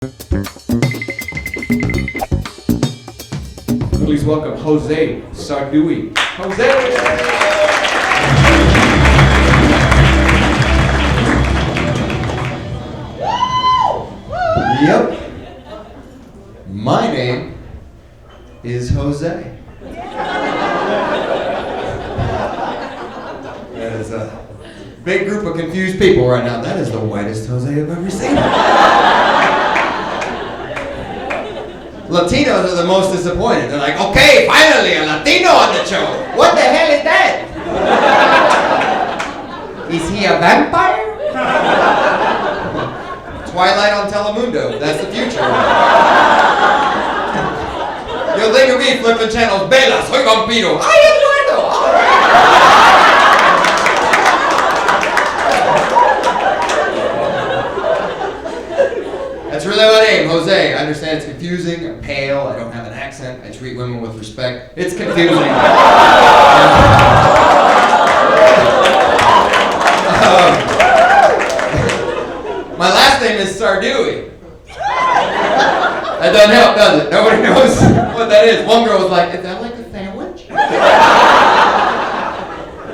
Please welcome Jose Sarduy. Jose! Yep. My name is Jose. That is a big group of confused people right now. That is the whitest Jose I've ever seen. Latinos are the most disappointed. They're like, okay, finally a Latino on the show. What the hell is that? Is he a vampire? Twilight on Telemundo. That's the future. You'll think of me flipping channels. Bella, soy vampiro. Ay, Eduardo. All right. That's really my name, Jose. I understand it's confusing. I'm pale. I don't have an accent. I treat women with respect. It's confusing. My last name is Sarduy. That doesn't help, does it? Nobody knows what that is. One girl was like, is that like a sandwich?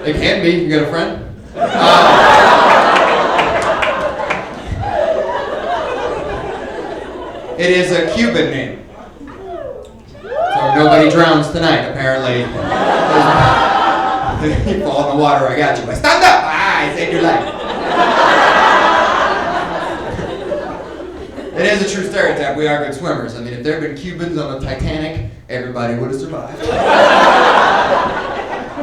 It can be. You got a friend? It is a Cuban name. So nobody drowns tonight, apparently. You fall in the water, I got you. But stand up! I saved your life. It is a true stereotype. We are good swimmers. I mean, if there had been Cubans on the Titanic, everybody would have survived.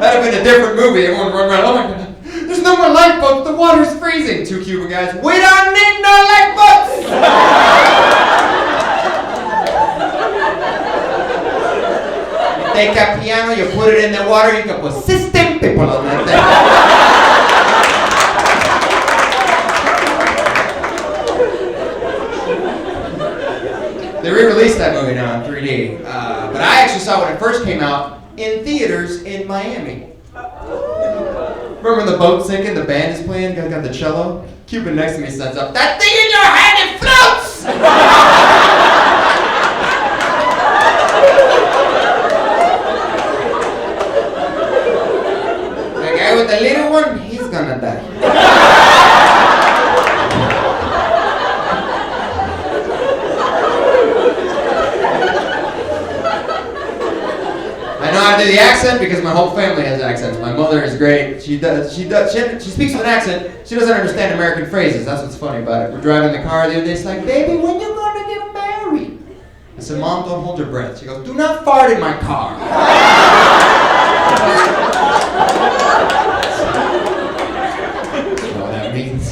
That'd have been a different movie. Everyone would run around, oh my God, there's no more lifeboats, the water's freezing. Two Cuban guys, we don't need no lifeboats! You take that piano, you put it in the water, you can put system people on that thing. They re-released that movie now in 3D, but I actually saw it when it first came out in theaters in Miami. Remember when the boat's sinking, the band is playing, guy got the cello? Cuban next to me sends up, that thing in your hand, it floats! The guy with the little one, he's gonna die. I know how to do the accent because my whole family has accents. My mother is great. She speaks with an accent. She doesn't understand American phrases. That's what's funny about it. We're driving the car the other day. It's like, baby, when you gonna get married? I said, Mom, don't hold your breath. She goes, do not fart in my car. I don't know what that means.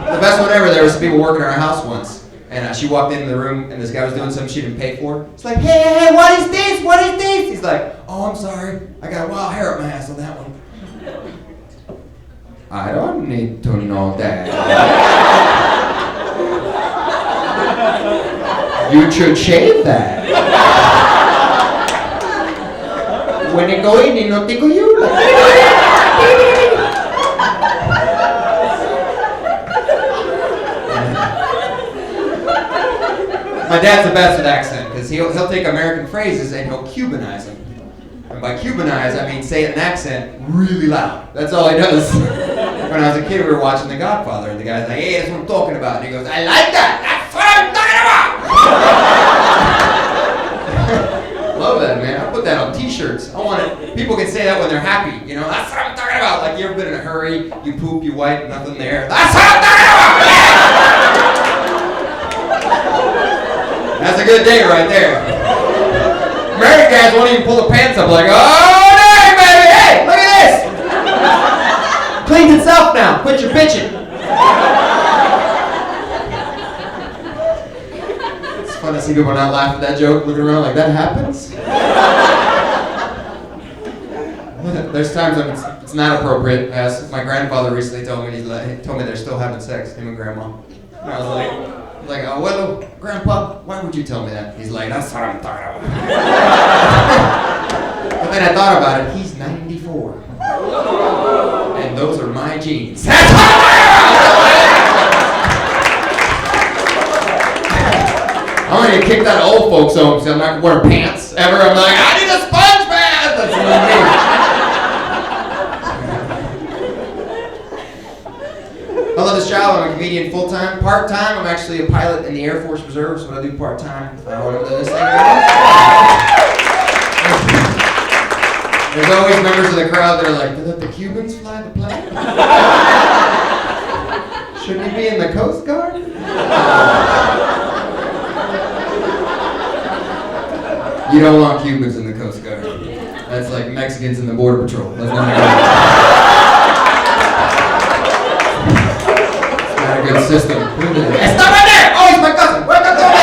The best one ever, there was some people working in our house once. And she walked into the room, and this guy was doing something she didn't pay for. It's like, hey, what is this? What is this? He's like, oh, I'm sorry. I got wild hair up my ass on that one. I don't need to know that. You should shave that. When it go in, no te go you. My dad's the best with accent, because he'll take American phrases and he'll Cubanize them. And by Cubanize, I mean say it in accent really loud. That's all he does. When I was a kid, we were watching The Godfather, and the guy's like, hey, that's what I'm talking about. And he goes, I like that! That's what I'm talking about! Love that, man. I put that on t-shirts. I want it. People can say that when they're happy. You know, that's what I'm talking about. Like, you ever been in a hurry, you poop, you wipe, nothing there. That's what I'm talking about! Yeah! That's a good day right there. American guys won't even pull the pants up like, oh, dang, baby, hey, look at this. Cleans itself now, quit your bitching. It's fun to see people not laugh at that joke, looking around like, that happens? There's times when it's not appropriate. As my grandfather recently told me, he told me they're still having sex, him and grandma. And I was like, well, Grandpa, why would you tell me that? He's like, that's what I'm talking about. But then I thought about it, he's 94. And those are my genes. That's what I'm talking about! gonna get kicked out of old folks' homes. I'm not wearing pants ever. I'm like, I need a sponge bath. That's what I mean. I love this job. I'm a comedian full-time. Part-time, I'm actually a pilot in the Air Force Reserve, so what I do part-time. I want to do this thing. There's always members of the crowd that are like, did the Cubans fly the plane? Shouldn't he be in the Coast Guard? You don't want Cubans in the Coast Guard. That's like Mexicans in the Border Patrol. That's not a good system. Hey, stop right there! Oh, he's my cousin! Wake up, don't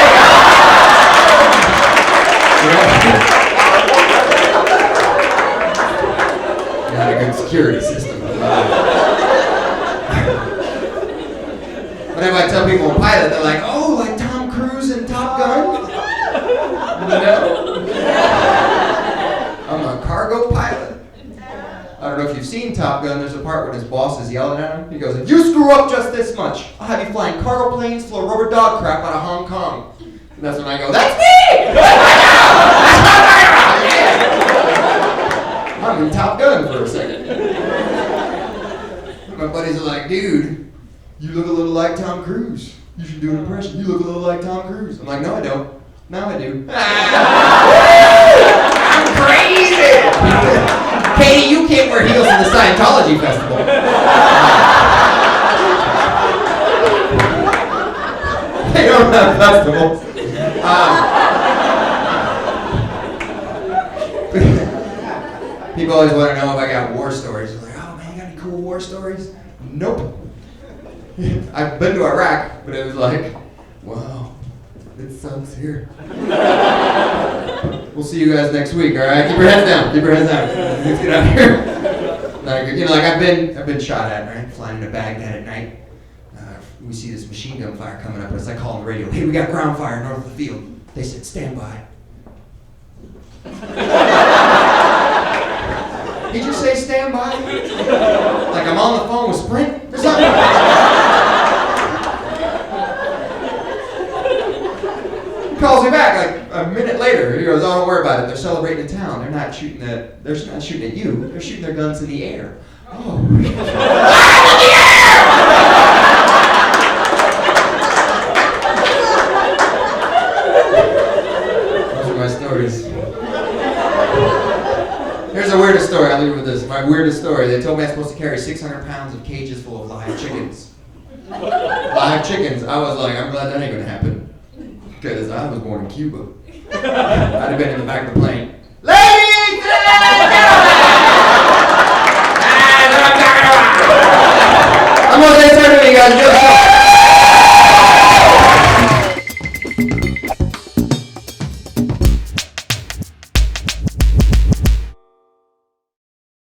Not a good security system. Whenever I tell people I'm a pilot, they're like, oh, like Tom Cruise in Top Gun? No. I'm a cargo pilot. I don't know if you've seen Top Gun. There's a part where his boss is yelling at him. He goes, if you screw up just this much, I'll have you flying cargo planes full of rubber dog crap out of Hong Kong. And that's when I go, that's me! Yeah. I'm in Top Gun for a second. My buddies are like, dude, you look a little like Tom Cruise. You should do an impression. You look a little like Tom Cruise. I'm like, no, I don't. Now I do. I'm crazy! Katie, you can't wear heels in the Scientology festival. They don't have festivals. People always want to know if I got war stories. They're like, oh man, you got any cool war stories? Nope. I've been to Iraq, but it was like, wow, it sucks here. We'll see you guys next week, all right? Keep your heads down. Keep your heads down. Let's get out of here. Like, you know, like I've been shot at, right? Flying into Baghdad at night. We see this machine gun fire coming up, and it's like calling the radio. Hey, we got ground fire north of the field. They said, stand by. Did you say stand by? Like I'm on the phone with Sprint or something? He calls me back like a minute later. He goes, oh, don't worry about it. They're celebrating in town. They're not shooting at you. They're shooting their guns in the air. Oh. In the air! Those are my stories. Here's the weirdest story. I'll leave you with this. My weirdest story. They told me I'm supposed to carry 600 pounds of cages full of live chickens. Live chickens. I was like, I'm glad that ain't gonna happen. Because I was born in Cuba. I'd have been in the back of the plane. Ladies and gentlemen! I'm Jose Sarduy, guys.